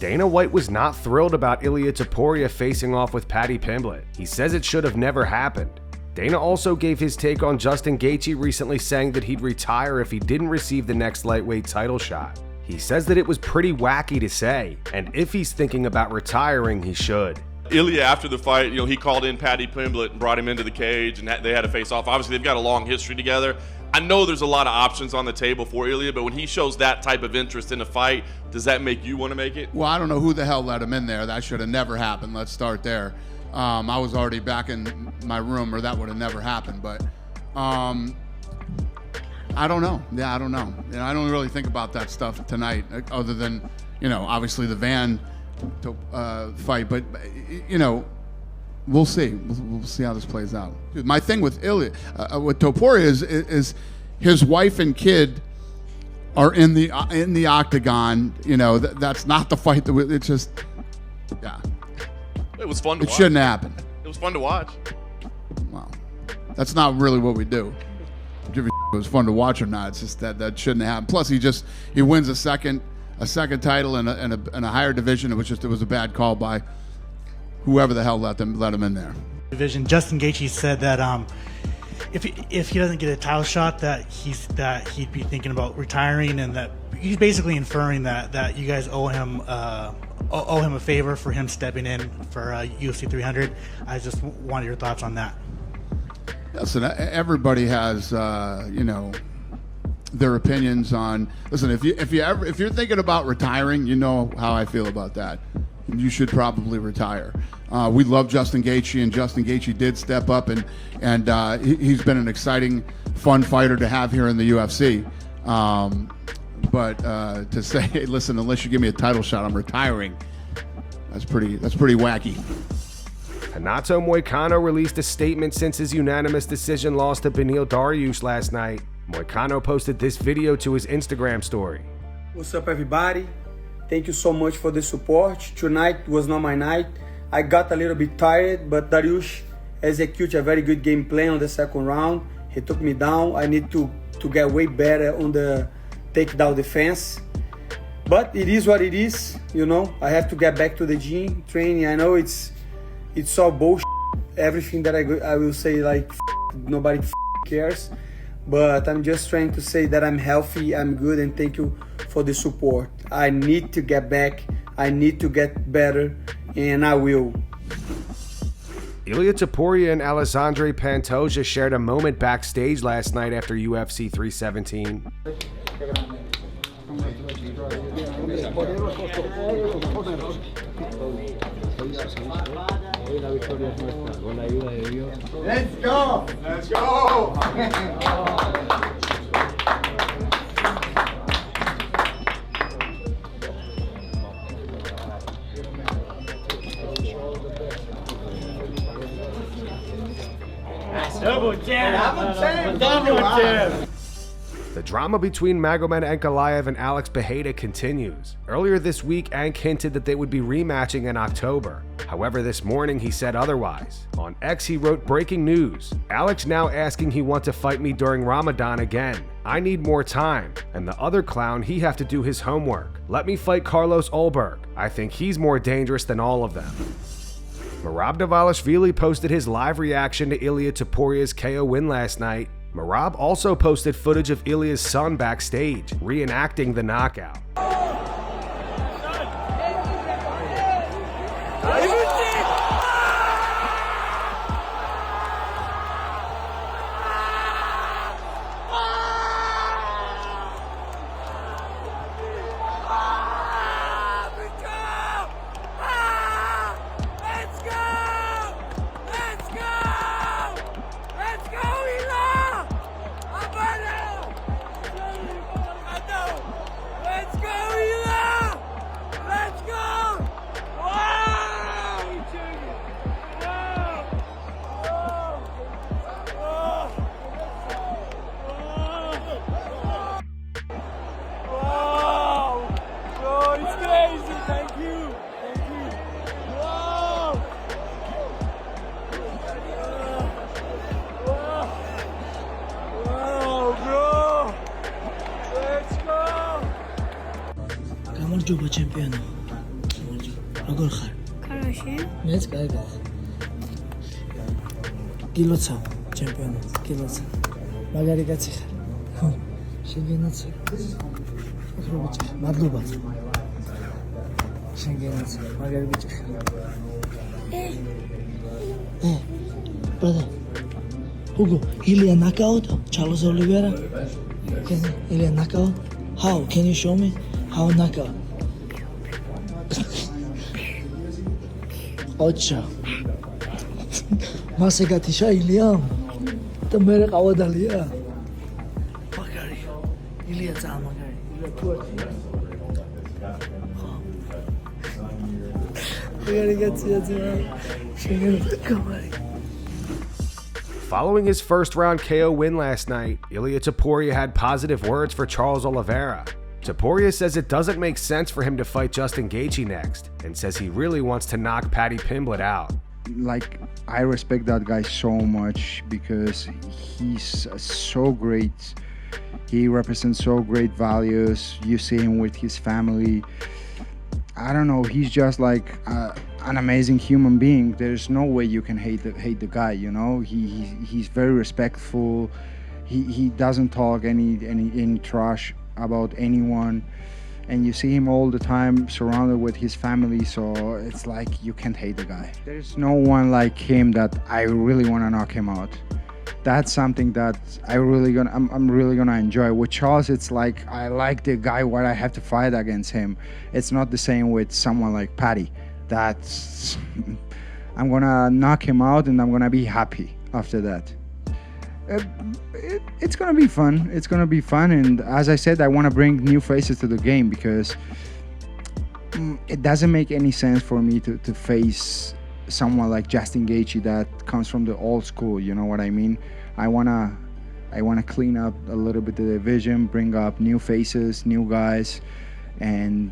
Dana White was not thrilled about Ilia Topuria facing off with Paddy Pimblett. He says it should have never happened. Dana also gave his take on Justin Gaethje recently, saying that he'd retire if he didn't receive the next lightweight title shot. He says that it was pretty wacky to say, and if he's thinking about retiring, he should. Ilia, after the fight, he called in Paddy Pimblett and brought him into the cage, and they had to face off. Obviously, they've got a long history together. I know there's a lot of options on the table for Ilia, but when he shows that type of interest in a fight, does that make you want to make it? Well, I don't know who the hell let him in there. That should have never happened. Let's start there. I was already back in my room, or that would have never happened. But I don't know. Yeah, I don't know. I don't really think about that stuff tonight, other than, obviously the Van fight. But, we'll see. We'll see how this plays out. My thing with Ilia, with Topuria is his wife and kid are in the octagon. That's not the fight that it's just, yeah. It was fun to watch. It shouldn't happen. It was fun to watch. Well, that's not really what we do. Give a it was fun to watch or not. It's just that shouldn't happen. Plus, he wins a second title in a higher division. It was a bad call by whoever the hell let him in there. Division. Justin Gaethje said that if he doesn't get a title shot, that he'd be thinking about retiring, and that he's basically inferring that you guys owe him a favor for him stepping in for UFC 300. I just wanted your thoughts on that. Listen, everybody has their opinions on. Listen, if you're thinking about retiring, you know how I feel about that. You should probably retire. We love Justin Gaethje, and Justin Gaethje did step up, and he's been an exciting, fun fighter to have here in the UFC. But to say, hey, listen, unless you give me a title shot, I'm retiring. That's pretty wacky. Renato Moicano released a statement since his unanimous decision loss to Beneil Dariush last night. Moicano posted this video to his Instagram story. What's up, everybody? Thank you so much for the support. Tonight was not my night. I got a little bit tired, but Dariush executed a very good game plan on the second round. He took me down. I need to get way better on the takedown defense. But it is what it is, I have to get back to the gym training. I know it's all bullshit. Everything that I will say, like, nobody cares. But I'm just trying to say that I'm healthy, I'm good, and thank you for the support. I need to get back, I need to get better, and I will. Ilia Topuria and Alexandre Pantoja shared a moment backstage last night after UFC 317. Let's go! Let's go! Double jab! Double jab! The drama between Magomed Ankalaev and Alex Pereira continues. Earlier this week, Ank hinted that they would be rematching in October. However, this morning he said otherwise. On X, he wrote, "Breaking news. Alex now asking he want to fight me during Ramadan again. I need more time. And the other clown, he have to do his homework. Let me fight Carlos Ulberg. I think he's more dangerous than all of them." Merab Dvalishvili posted his live reaction to Ilia Topuria's KO win last night. Merab also posted footage of Ilia's son backstage, reenacting the knockout. Siamo il giubbolo campione. როგორ ხარ? Хорошо. მეც კარგად. კილოცა, ჩემპიონი, კილოცა. მაგარი კაცი ხარ. ხო, შეგენაცა. ახლა ბიჭი, მადლობა. შეგენაცა, მაგარი ბიჭი ხარ. Brother. Hugo, Ilia knockout? Charles Oliveira? Ilia knockout? How? Can you show me? How knockout? Ocha. Masegatisha Ilia. The mere Kawadalia. Magari. Ilia Zamagari. Ilia Topuria. Magari Gatsia. Following his first-round KO win last night, Ilia Topuria had positive words for Charles Oliveira. Topuria says it doesn't make sense for him to fight Justin Gaethje next, and says he really wants to knock Paddy Pimblett out. Like, I respect that guy so much because he's so great. He represents so great values. You see him with his family. I don't know, he's just like an amazing human being. There's no way you can hate the guy, you know. He's very respectful. He doesn't talk any trash about anyone, and you see him all the time surrounded with his family, so it's like you can't hate the guy. There's no one like him that I really want to knock him out. That's something that I'm really gonna enjoy. With Charles, it's like I like the guy what I have to fight against him. It's not the same with someone like Paddy. That's I'm gonna knock him out and I'm gonna be happy after that. It's gonna be fun. It's gonna be fun, and as I said, I want to bring new faces to the game because it doesn't make any sense for me to face someone like Justin Gaethje that comes from the old school, you know what I mean? I wanna clean up a little bit the division, bring up new faces, new guys, and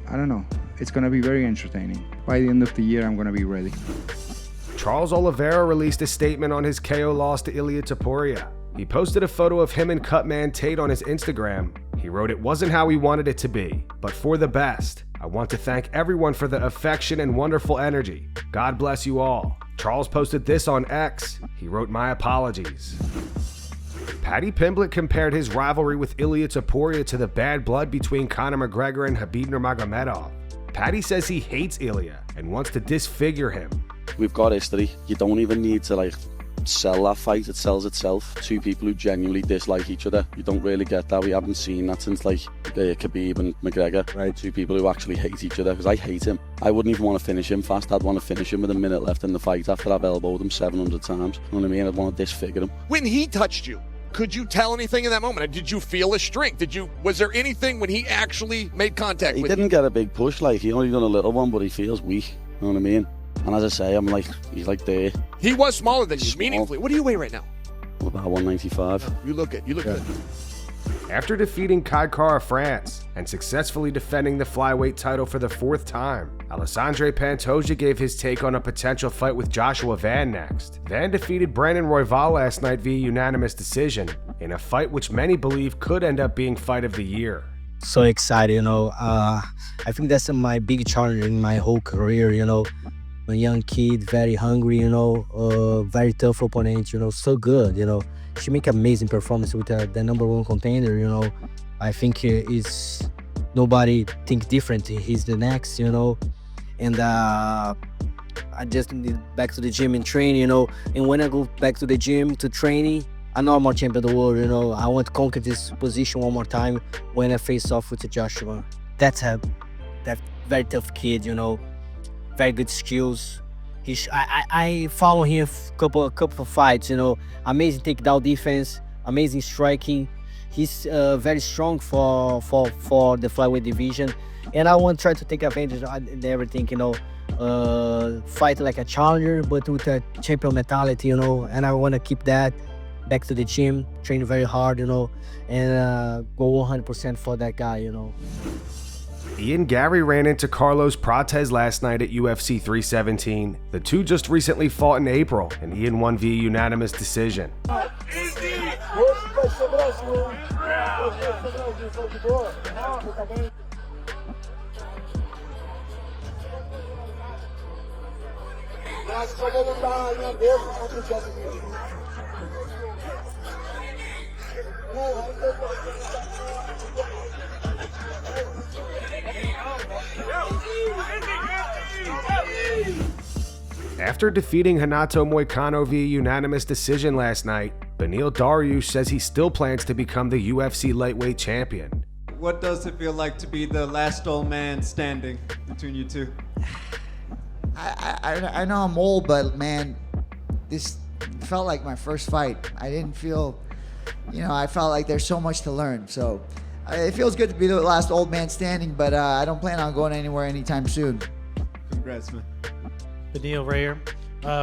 I don't know, it's gonna be very entertaining. By the end of the year, I'm gonna be ready. Charles Oliveira released a statement on his KO loss to Ilia Topuria. He posted a photo of him and Cutman Tate on his Instagram. He wrote, "It wasn't how we wanted it to be, but for the best. I want to thank everyone for the affection and wonderful energy. God bless you all." Charles posted this on X. He wrote, "My apologies." Paddy Pimblett compared his rivalry with Ilia Topuria to the bad blood between Conor McGregor and Khabib Nurmagomedov. Paddy says he hates Ilia and wants to disfigure him. We've got history. You don't even need to sell that fight. It sells itself. Two people who genuinely dislike each other. You don't really get that. We haven't seen that since Khabib and McGregor, right? Two people who actually hate each other, because I hate him. I wouldn't even want to finish him fast. I'd want to finish him with a minute left in the fight after I've elbowed him 700 times. You know what I mean? I'd want to disfigure him. When he touched you, could you tell anything in that moment? Did you feel his strength? Was there anything when he actually made contact with you? He didn't get a big push, he only done a little one, but he feels weak. You know what I mean? And as I say, he's like there. He was smaller than you, meaningfully. What do you weigh right now? I'm about 195. You look good. You look good. After defeating Kai Kara France and successfully defending the flyweight title for the 4th time, Alexandre Pantoja gave his take on a potential fight with Joshua Van next. Van defeated Brandon Royval last night via unanimous decision in a fight which many believe could end up being fight of the year. So excited, I think that's my big challenge in my whole career, A young kid, very hungry, very tough opponent, so good, She make amazing performance with the #1 contender, I think is nobody think different. He's the next, And I just need back to the gym and train, And when I go back to the gym to training, I know I'm more champion of the world, I want to conquer this position one more time when I face off with Joshua. That's that very tough kid, Very good skills. I follow him couple of fights, Amazing takedown defense, amazing striking. He's very strong for the flyweight division, and I want to try to take advantage of everything, fight like a challenger, but with a champion mentality, And I want to keep that. Back to the gym, train very hard, and go 100% for that guy, Ian Garry ran into Carlos Prates last night at UFC 317. The two just recently fought in April, and Ian won via unanimous decision. After defeating Renato Moicano via unanimous decision last night, Beneil Dariush says he still plans to become the UFC lightweight champion. What does it feel like to be the last old man standing between you two? I know I'm old, but man, this felt like my first fight. I didn't feel, I felt like there's so much to learn. So it feels good to be the last old man standing, but I don't plan on going anywhere anytime soon. Congrats, man. Beneil Rayer,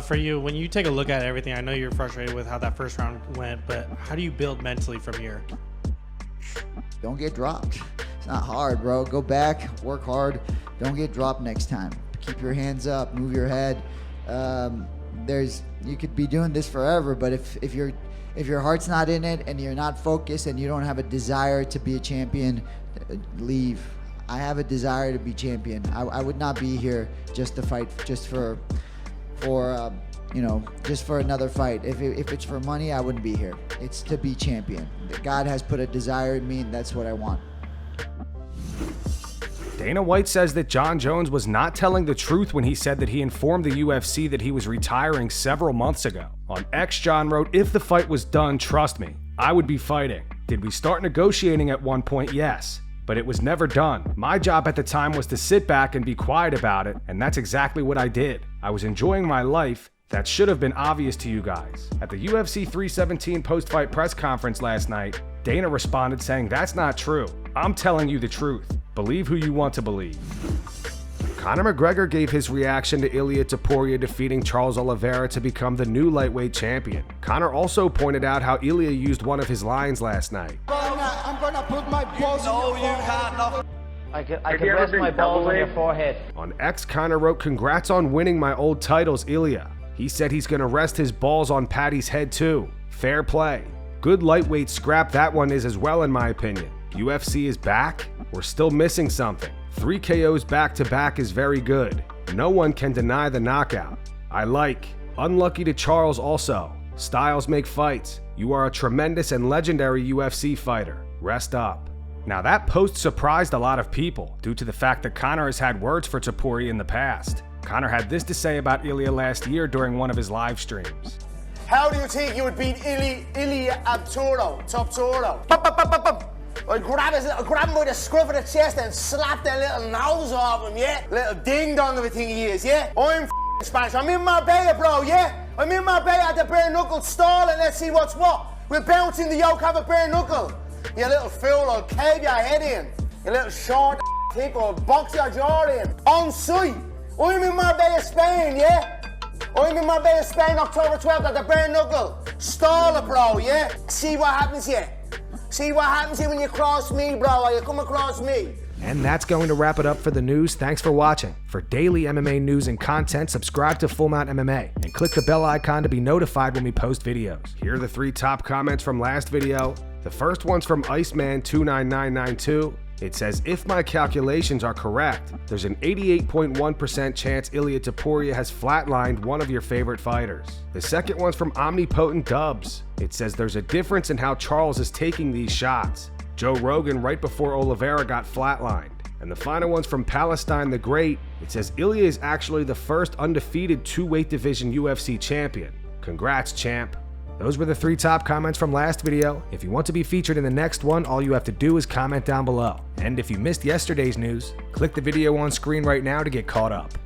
for you, when you take a look at everything, I know you're frustrated with how that first round went, but how do you build mentally from here? Don't get dropped. It's not hard, bro. Go back, work hard. Don't get dropped next time. Keep your hands up, move your head. You could be doing this forever, but if your heart's not in it and you're not focused and you don't have a desire to be a champion, leave. I have a desire to be champion. I would not be here just to fight, just for another fight. If it's for money, I wouldn't be here. It's to be champion. God has put a desire in me, and that's what I want. Dana White says that Jon Jones was not telling the truth when he said that he informed the UFC that he was retiring several months ago. On X, Jon wrote, "If the fight was done, trust me, I would be fighting. Did we start negotiating at one point? Yes. But it was never done. My job at the time was to sit back and be quiet about it, and that's exactly what I did. I was enjoying my life. That should have been obvious to you guys." At the UFC 317 post-fight press conference last night, Dana responded saying, "That's not true. I'm telling you the truth. Believe who you want to believe." Conor McGregor gave his reaction to Ilia Topuria defeating Charles Oliveira to become the new lightweight champion. Conor also pointed out how Ilia used one of his lines last night. I'm gonna put my balls in your forehead. I can rest my balls on your forehead. On X, Conor wrote, "Congrats on winning my old titles, Ilia." He said he's gonna rest his balls on Paddy's head too. Fair play. Good lightweight scrap that one is as well in my opinion. UFC is back? We're still missing something. 3 KOs back-to-back is very good. No one can deny the knockout. I like. Unlucky to Charles also. Styles make fights. You are a tremendous and legendary UFC fighter. Rest up. Now that post surprised a lot of people due to the fact that Conor has had words for Topuria in the past. Conor had this to say about Ilia last year during one of his live streams. How do you think you would beat Ilia Topuria? I'd grab him by the scruff of the chest and slap that little nose off him, yeah? Little ding-dong of a thing he is, yeah? I'm Spanish. I'm in Marbella, bro, yeah? I'm in Marbella at the bare knuckle stall and let's see what's what. We're bouncing the yoke, have a bare knuckle. You little fool, I'll cave your head in. You little short thick, I'll box your jaw in. On site. I'm in Marbella, Spain, yeah? I'm in Marbella, Spain, October 12th at the bare knuckle. Stall it, bro, yeah? See what happens here. See what happens here when you cross me, bro, or you come across me. And that's going to wrap it up for the news. Thanks for watching. For daily MMA news and content, subscribe to Full Mount MMA and click the bell icon to be notified when we post videos. Here are the 3 top comments from last video. The first one's from Iceman29992. It says, "If my calculations are correct, there's an 88.1% chance Ilia Topuria has flatlined one of your favorite fighters." The second one's from Omnipotent Dubs. It says, "There's a difference in how Charles is taking these shots. Joe Rogan right before Oliveira got flatlined." And the final one's from Palestine the Great. It says, "Ilia is actually the first undefeated 2-weight division UFC champion. Congrats, champ." Those were the 3 top comments from last video. If you want to be featured in the next one, all you have to do is comment down below. And if you missed yesterday's news, click the video on screen right now to get caught up.